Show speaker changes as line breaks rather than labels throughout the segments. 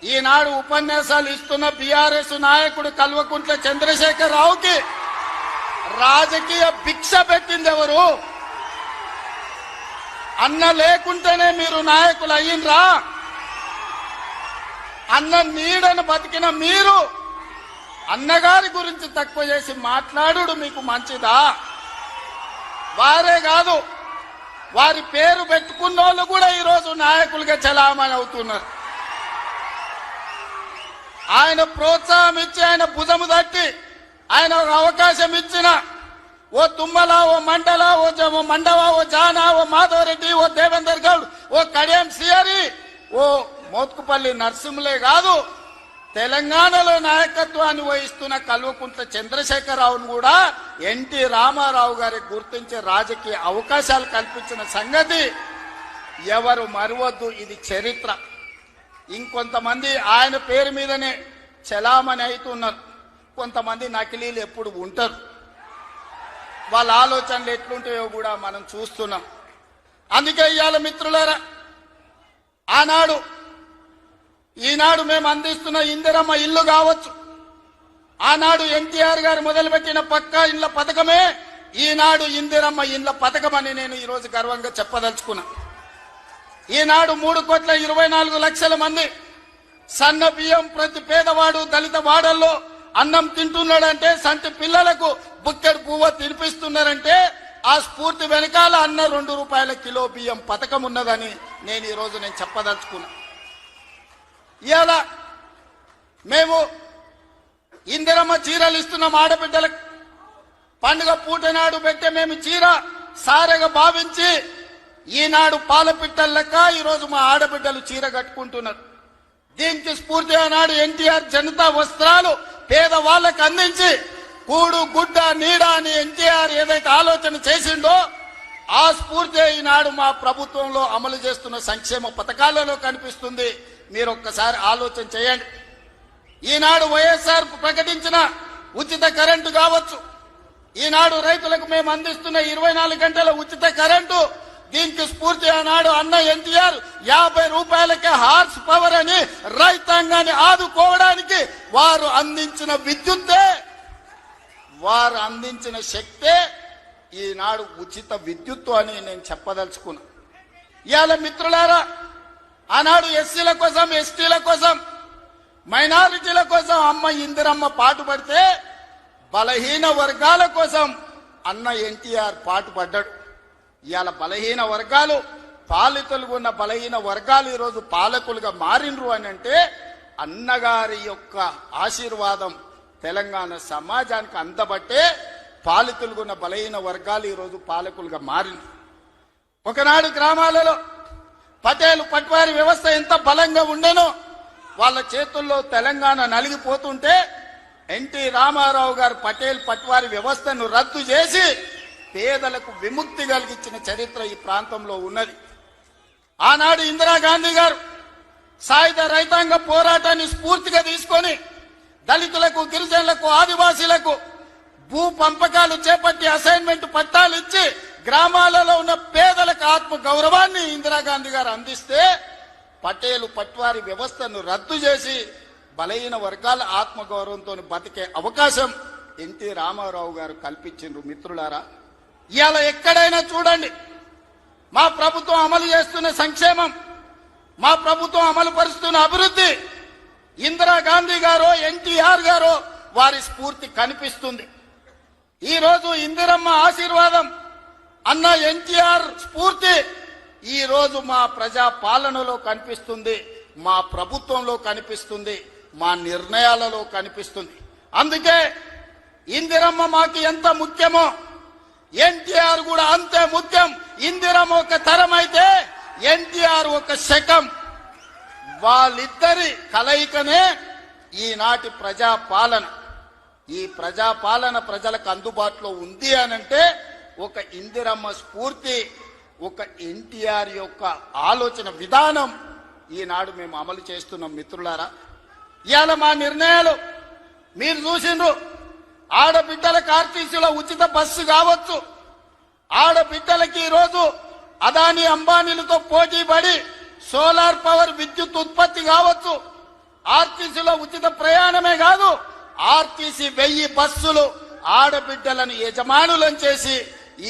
ఈనాడు ఉపన్యాసాలు ఇస్తున్న బీఆర్ఎస్ నాయకుడు కల్వకుంట్ల చంద్రశేఖర్ రావుకి రాజకీయ భిక్ష పెట్టింది ఎవరు? అన్న లేకుంటేనే మీరు నాయకులు అయ్యిండ్రా? అన్న నీడను బతికిన మీరు అన్నగారి గురించి తక్కువ చేసి మాట్లాడు మీకు మంచిదా? వారే కాదు, వారి పేరు పెట్టుకున్న వాళ్ళు కూడా ఈరోజు నాయకులుగా చలామణి అవుతున్నారు. ఆయన ప్రోత్సాహం ఇచ్చి, ఆయన భుజము తట్టి, ఆయన ఒక అవకాశం ఇచ్చిన ఓ తుమ్మల, ఓ మండల, ఓ మండవ, ఓ జానా, ఓ మాధవరెడ్డి, ఓ దేవేందర్ గౌడ్, ఓ కడియం సియరి, ఓ మోత్కుపల్లి నరసింహులే కాదు, తెలంగాణలో నాయకత్వాన్ని వహిస్తున్న కల్వకుంట్ల చంద్రశేఖరరావును కూడా ఎన్టీ రామారావు గారికి గుర్తించే రాజకీయ అవకాశాలు కల్పించిన సంగతి ఎవరు మరవద్దు. ఇది చరిత్ర. ఇంకొంతమంది ఆయన పేరు మీదనే చలామణి అవుతున్నారు. కొంతమంది నకిలీలు ఎప్పుడు ఉంటారు. వాళ్ళ ఆలోచనలు ఎట్లుంటాయో కూడా మనం చూస్తున్నాం. అందుకే ఇవాళ మిత్రులారా, ఈనాడు మేము అందిస్తున్న ఇందిరమ్మ ఇల్లు కావచ్చు, ఆనాడు ఎన్టీఆర్ గారు మొదలుపెట్టిన పక్కా ఇళ్ల పథకమే ఈనాడు ఇందిరమ్మ ఇళ్ల పథకం అని నేను ఈరోజు గర్వంగా చెప్పదలుచుకున్నా. ఈనాడు 3,24,00,000 మంది సన్న బియ్యం ప్రతి పేదవాడు దళిత వాడల్లో అన్నం తింటున్నాడంటే, సంటి పిల్లలకు బుక్కెడు పువ్వ తినిపిస్తున్నారంటే ఆ స్ఫూర్తి వెనకాల అన్న 2 రూపాయల కిలో బియ్యం పథకం ఉన్నదని నేను ఈరోజు చెప్పదలుచుకున్నా. ఇవాళ మేము ఇందిరమ్మ చీరలు ఇస్తున్నాం ఆడబిడ్డలకు. పండుగ పూట నాడు పెట్టే మేము చీర సారెగా భావించి ఈనాడు పాలపిట్టల లెక్క ఈరోజు మా ఆడబిడ్డలు చీర కట్టుకుంటున్నారు. దీనికి స్ఫూర్తి ఆనాడు ఎన్టీఆర్ జనతా వస్త్రాలు పేదవాళ్లకు అందించి కూడు గుడ్డ నీడ అని ఎన్టీఆర్ ఏదైతే ఆలోచన చేసిండో ఆ స్ఫూర్తి ఈనాడు మా ప్రభుత్వంలో అమలు చేస్తున్న సంక్షేమ పథకాలలో కనిపిస్తుంది. మీరు ఒక్కసారి ఆలోచన చేయండి. ఈనాడు వైఎస్ఆర్ ప్రకటించిన ఉచిత కరెంటు కావచ్చు, ఈనాడు రైతులకు మేము అందిస్తున్న 24 గంటల ఉచిత కరెంటు, దీనికి స్ఫూర్తి ఆనాడు అన్న ఎన్టీఆర్ 50 రూపాయలకే హార్స్ పవర్ అని రైతాంగాన్ని ఆదుకోవడానికి వారు అందించిన విద్యుత్తే, వారు అందించిన శక్తే ఈనాడు ఉచిత విద్యుత్తు అని నేను చెప్పదలుచుకున్నా. ఇవాళ మిత్రులారా, ఆనాడు ఎస్సీల కోసం, ఎస్టీల కోసం, మైనారిటీల కోసం అమ్మ ఇందిరమ్మ పాటుపడితే బలహీన వర్గాల కోసం అన్న ఎన్టీఆర్ పాటుపడ్డాడు. ఇవాళ బలహీన వర్గాలు, పాలితులుగా ఉన్న బలహీన వర్గాలు ఈరోజు పాలకులుగా మారినరు అని అంటే అన్నగారి యొక్క ఆశీర్వాదం తెలంగాణ సమాజానికి అందబట్టే పాలితులుగా ఉన్న బలహీన వర్గాలు ఈరోజు పాలకులుగా మారినరు. ఒకనాడు గ్రామాలలో పటేలు పట్వారి వ్యవస్థ ఎంత బలంగా ఉండేనో వాళ్ళ చేతుల్లో తెలంగాణ నలిగిపోతుంటే ఎన్టీ రామారావు గారు పటేల్ పట్వారి వ్యవస్థను రద్దు చేసి పేదలకు విముక్తి కలిగించిన చరిత్ర ఈ ప్రాంతంలో ఉన్నది. ఆనాడు ఇందిరాగాంధీ గారు సాయుధ రైతాంగ పోరాటాన్ని స్ఫూర్తిగా తీసుకొని దళితులకు, గిరిజనులకు, ఆదివాసీలకు భూ పంపకాలు చేపట్టి అసైన్మెంట్ పట్టాలు ఇచ్చి గ్రామాలలో ఉన్న పేదలకు ఆత్మ గౌరవాన్ని ఇందిరాగాంధీ గారు అందిస్తే పటేలు పట్వారి వ్యవస్థను రద్దు చేసి బలహీన వర్గాల ఆత్మగౌరవంతో బతికే అవకాశం ఎన్టీ రామారావు గారు కల్పించారు. మిత్రులారా, ఇవాళ ఎక్కడైనా చూడండి మా ప్రభుత్వం అమలు చేస్తున్న సంక్షేమం, మా ప్రభుత్వం అమలు పరుస్తున్న అభివృద్ధి ఇందిరాగాంధీ గారో ఎన్టీఆర్ గారో వారి స్ఫూర్తి కనిపిస్తుంది. ఈరోజు ఇందిరమ్మ ఆశీర్వాదం, అన్న ఎన్టీఆర్ స్ఫూర్తి ఈరోజు మా ప్రజా పాలనలో కనిపిస్తుంది, మా ప్రభుత్వంలో కనిపిస్తుంది, మా నిర్ణయాలలో కనిపిస్తుంది. అందుకే ఇందిరమ్మ మాకు ఎంత ముఖ్యమో ఎన్టీఆర్ కూడా అంతే ముఖ్యం. ఇందిరమ్మ ఒక తరం అయితే ఎన్టీఆర్ ఒక శకం. వాళ్ళిద్దరి కలయికనే ఈనాటి ప్రజాపాలన. ఈ ప్రజాపాలన ప్రజలకు అందుబాటులో ఉంది అనంటే ఒక ఇందిరమ్మ స్ఫూర్తి, ఒక ఎన్టీఆర్ యొక్క ఆలోచన విధానం ఈనాడు మేము అమలు చేస్తున్నాం. మిత్రులారా, ఇవాళ మా నిర్ణయాలు మీరు చూసిండ్రు. ఆడబిడ్డలకు ఆర్టీసీలో ఉచిత బస్సు కావచ్చు, ఆడబిడ్డలకి ఈరోజు అదానీ అంబానీలతో పోటీ పడి సోలార్ పవర్ విద్యుత్ ఉత్పత్తి కావచ్చు, ఆర్టీసీలో ఉచిత ప్రయాణమే కాదు, ఆర్టీసీ 1000 బస్సులు ఆడబిడ్డలను యజమానులను చేసి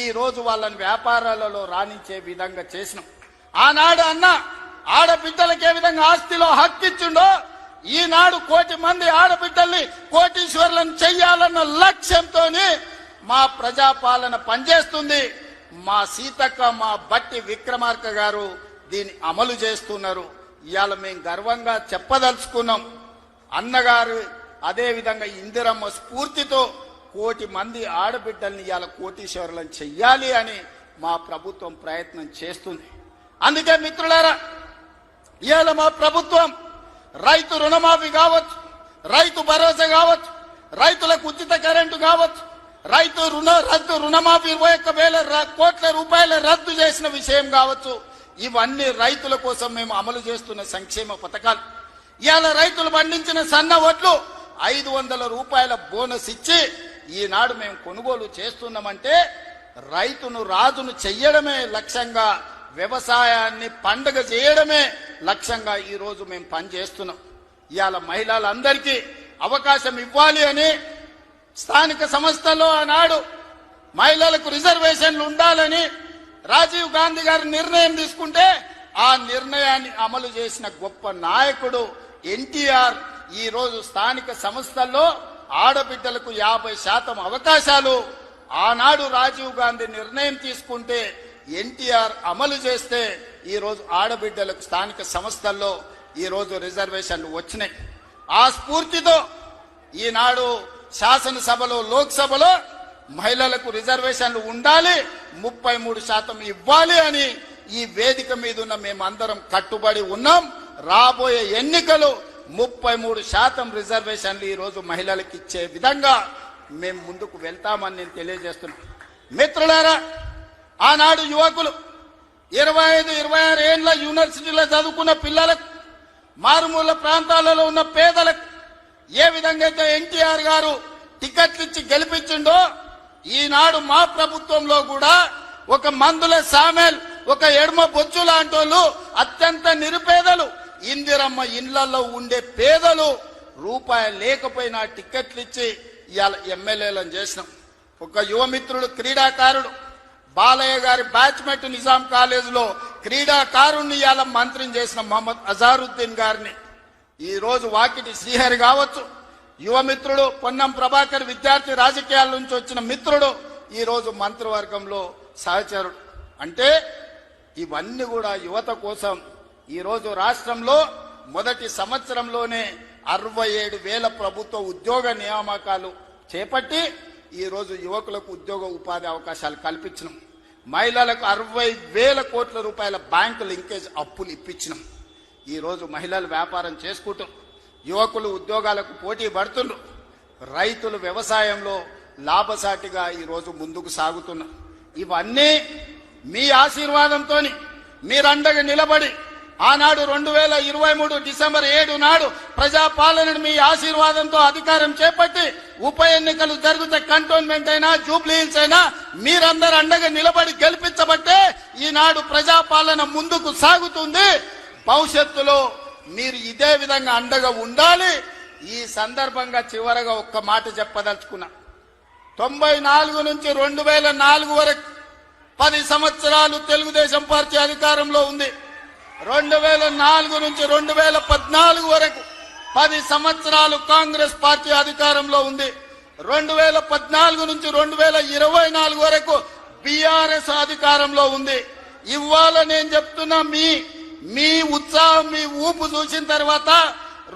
ఈ రోజు వాళ్ళని వ్యాపారాలలో రాణించే విధంగా చేసినాం. ఆనాడు అన్న ఆడబిడ్డలకు ఏ విధంగా ఆస్తిలో హక్కిచ్చిండో ఈనాడు 1 కోటి మంది ఆడబిడ్డల్ని కోటీశ్వరులను చెయ్యాలన్న లక్ష్యంతో మా ప్రజాపాలన పనిచేస్తుంది. మా సీతక్క, మా బట్టి విక్రమార్క గారు దీన్ని అమలు చేస్తున్నారు. ఇవాళ మేము గర్వంగా చెప్పదలుచుకున్నాం, అన్నగారు అదే విధంగా ఇందిరమ్మ స్ఫూర్తితో 1 కోటి మంది ఆడబిడ్డల్ని ఇవాళ కోటీశ్వరులను చెయ్యాలి అని మా ప్రభుత్వం ప్రయత్నం చేస్తుంది. అందుకే మిత్రులారా, ఇవాళ మా ప్రభుత్వం రైతు రుణమాఫీ కావచ్చు, రైతు భరోసా కావచ్చు, రైతులకు ఉచిత కరెంటు కావచ్చు, రైతు రుణమాఫీ 21,000 కోట్ల రూపాయల రద్దు చేసిన విషయం కావచ్చు, ఇవన్నీ రైతుల కోసం మేము అమలు చేస్తున్న సంక్షేమ పథకాలు. ఇవాళ రైతులు పండించిన సన్న వడ్లు 500 రూపాయల బోనస్ ఇచ్చి ఈనాడు మేము కొనుగోలు చేస్తున్నామంటే రైతును రాజును చెయ్యడమే లక్ష్యంగా, వ్యవసాయాన్ని పండగ చేయడమే లక్ష్యంగా ఈ రోజు మేము పనిచేస్తున్నాం. ఇవాళ మహిళలందరికీ అవకాశం ఇవ్వాలి అని స్థానిక సంస్థల్లో ఆనాడు మహిళలకు రిజర్వేషన్లు ఉండాలని రాజీవ్ గాంధీ గారు నిర్ణయం తీసుకుంటే ఆ నిర్ణయాన్ని అమలు చేసిన గొప్ప నాయకుడు ఎన్టీఆర్. ఈ రోజు స్థానిక సంస్థల్లో ఆడబిడ్డలకు 50% అవకాశాలు ఆనాడు రాజీవ్ గాంధీ నిర్ణయం తీసుకుంటే ఎన్టీఆర్ అమలు చేస్తే ఈ రోజు ఆడబిడ్డలకు స్థానిక సంస్థల్లో ఈ రోజు రిజర్వేషన్లు వచ్చినాయి. ఆ స్ఫూర్తితో ఈనాడు శాసనసభలో, లోక్సభలో మహిళలకు రిజర్వేషన్లు ఉండాలి, 33% ఇవ్వాలి అని ఈ వేదిక మీద ఉన్న మేమందరం కట్టుబడి ఉన్నాం. రాబోయే ఎన్నికలు 33% రిజర్వేషన్లు ఈ రోజు మహిళలకు ఇచ్చే విధంగా మేము ముందుకు వెళ్తామని నేను తెలియజేస్తున్నాను. మిత్రులారా, ఆనాడు యువకులు 25-26 ఏళ్ల యూనివర్సిటీలో చదువుకున్న పిల్లలకు, మారుమూల ప్రాంతాలలో ఉన్న పేదలకు ఏ విధంగా అయితే ఎన్టీఆర్ గారు టికెట్లు ఇచ్చి గెలిపించిండో ఈనాడు మా ప్రభుత్వంలో కూడా ఒక మందుల సామెల్, ఒక ఎడమ బొచ్చు లాంటి వాళ్ళు, అత్యంత నిరుపేదలు, ఇందిరమ్మ ఇండ్లలో ఉండే పేదలు రూపాయి లేకపోయినా టికెట్లు ఇచ్చి ఇవాళ ఎమ్మెల్యేలను చేసినాం. ఒక యువమిత్రుడు, క్రీడాకారుడు బాలయ్య గారి బ్యాచ్మెట్ నిజాం కాలేజీలో క్రీడాకారుణ్ణి ఇవాళ మంత్రిని చేసిన మహమ్మద్ అజారుద్దీన్ గారిని, ఈ రోజు వాకిటి శ్రీహరి కావచ్చు, యువమిత్రుడు పొన్నం ప్రభాకర్ విద్యార్థి రాజకీయాల నుంచి వచ్చిన మిత్రుడు ఈ రోజు మంత్రివర్గంలో సహచరుడు. అంటే ఇవన్నీ కూడా యువత కోసం. ఈ రోజు రాష్ట్రంలో మొదటి సంవత్సరంలోనే 67,000 ప్రభుత్వ ఉద్యోగ నియామకాలు చేపట్టి ఈ రోజు యువకులకు ఉద్యోగ ఉపాధి అవకాశాలు కల్పించినాం. మహిళలకు 60,000 కోట్ల రూపాయల బ్యాంకు లింకేజ్ అప్పులు ఇప్పించినాం. ఈ రోజు మహిళలు వ్యాపారం చేసుకుంటూ, యువకులు ఉద్యోగాలకు పోటీ పడుతుండ్రు, రైతులు వ్యవసాయంలో లాభసాటిగా ఈ రోజు ముందుకు సాగుతున్నారు. ఇవన్నీ మీ ఆశీర్వాదంతో మీరండగా నిలబడి ఆనాడు 2023 డిసెంబర్ 7 నాడు ప్రజాపాలనను మీ ఆశీర్వాదంతో అధికారం చేపట్టి ఉప ఎన్నికలు జరిగితే కంటోన్మెంట్ అయినా, జూబ్లీ హిల్స్ అయినా మీరందరూ అండగా నిలబడి గెలిపించబట్టే ఈనాడు ప్రజాపాలన ముందుకు సాగుతుంది. భవిష్యత్తులో మీరు ఇదే విధంగా అండగా ఉండాలి. ఈ సందర్భంగా చివరగా ఒక్క మాట చెప్పదలుచుకున్నా. 94 నుంచి 2004 వరకు 10 సంవత్సరాలు తెలుగుదేశం పార్టీ అధికారంలో ఉంది. 2004 నుంచి 2014 వరకు 10 సంవత్సరాలు కాంగ్రెస్ పార్టీ అధికారంలో ఉంది. 2014 నుంచి 2024 వరకు బీఆర్ఎస్ అధికారంలో ఉంది. ఇవాళ నేను చెప్తున్నా, మీ ఉత్సాహం, మీ ఊపు చూసిన తర్వాత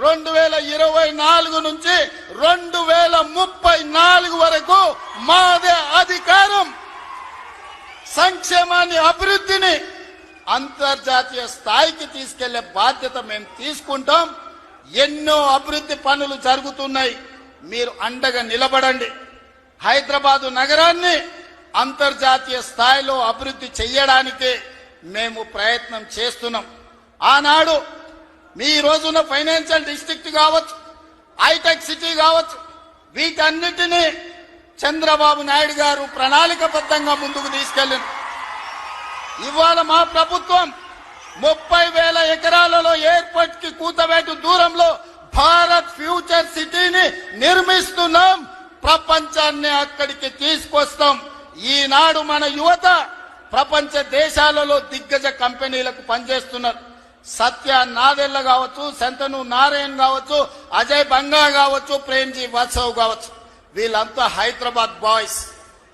2024 నుంచి 2034 వరకు మాదే అధికారం. సంక్షేమాన్ని, అభివృద్ధిని అంతర్జాతీయ స్థాయికి తీసుకెళ్లే బాధ్యత మేము తీసుకుంటాం. ఎన్నో అభివృద్ధి పనులు జరుగుతున్నాయి, మీరు అండగా నిలబడండి. హైదరాబాదు నగరాన్ని అంతర్జాతీయ స్థాయిలో అభివృద్ధి చేయడానికి మేము ప్రయత్నం చేస్తున్నాం. ఆనాడు మీ రోజున ఫైనాన్షియల్ డిస్ట్రిక్ట్ కావచ్చు, హైటెక్ సిటీ కావచ్చు, వీటన్నిటినీ చంద్రబాబు నాయుడు గారు ప్రణాళికబద్ధంగా ముందుకు తీసుకెళ్లింది. ఇవాళ మా ప్రభుత్వం 30,000 ఎకరాలలో ఎయిర్పోర్ట్ కి కూతవేటు దూరంలో భారత్ ఫ్యూచర్ సిటీని నిర్మిస్తున్నాం. ప్రపంచాన్ని అక్కడికి తీసుకొస్తాం. ఈనాడు మన యువత ప్రపంచ దేశాలలో దిగ్గజ కంపెనీలకు పనిచేస్తున్నారు. సత్య నాదెళ్ల కావచ్చు, శంతను నారాయణ్ కావచ్చు, అజయ్ బంగా కావచ్చు, ప్రేమ్జీ వత్సవ్ కావచ్చు, వీళ్ళంతా హైదరాబాద్ బాయ్స్.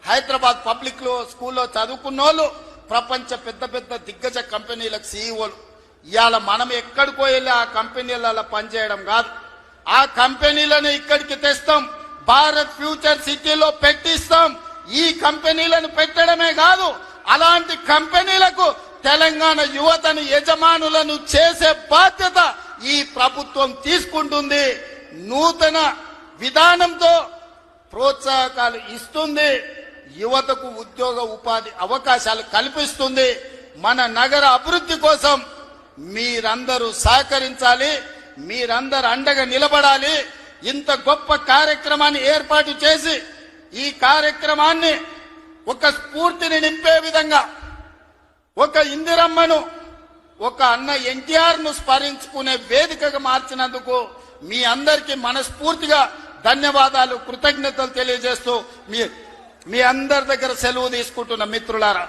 హైదరాబాద్ పబ్లిక్ లో స్కూల్లో చదువుకున్న వాళ్ళు ప్రపంచ పెద్ద పెద్ద దిగ్గజ కంపెనీలకు సీఈఓలు. ఇవాళ మనం ఎక్కడికో వెళ్ళి ఆ కంపెనీలలో పనిచేయడం కాదు, ఆ కంపెనీలను ఇక్కడికి తెస్తాం. భారత్ ఫ్యూచర్ సిటీలో పెట్టిస్తాం. ఈ కంపెనీలను పెట్టడమే కాదు, అలాంటి కంపెనీలకు తెలంగాణ యువతను యజమానులను చేసే బాధ్యత ఈ ప్రభుత్వం తీసుకుంటుంది. నూతన విధానంతో ప్రోత్సాహకాలు ఇస్తుంది. యువతకు ఉద్యోగ ఉపాధి అవకాశాలు కల్పిస్తుంది. మన నగర అభివృద్ధి కోసం మీరందరూ సహకరించాలి, మీరందరూ అండగా నిలబడాలి. ఇంత గొప్ప కార్యక్రమాన్ని ఏర్పాటు చేసి ఈ కార్యక్రమాన్ని ఒక స్ఫూర్తిని నింపే విధంగా, ఒక ఇందిరమ్మను, ఒక అన్న ఎన్టీఆర్ ను స్మరించుకునే వేదికగా మార్చినందుకు మీ అందరికీ మనస్ఫూర్తిగా ధన్యవాదాలు, కృతజ్ఞతలు తెలియజేస్తూ మీ అందరి దగ్గర సెలవు తీసుకుంటున్న మిత్రులారా.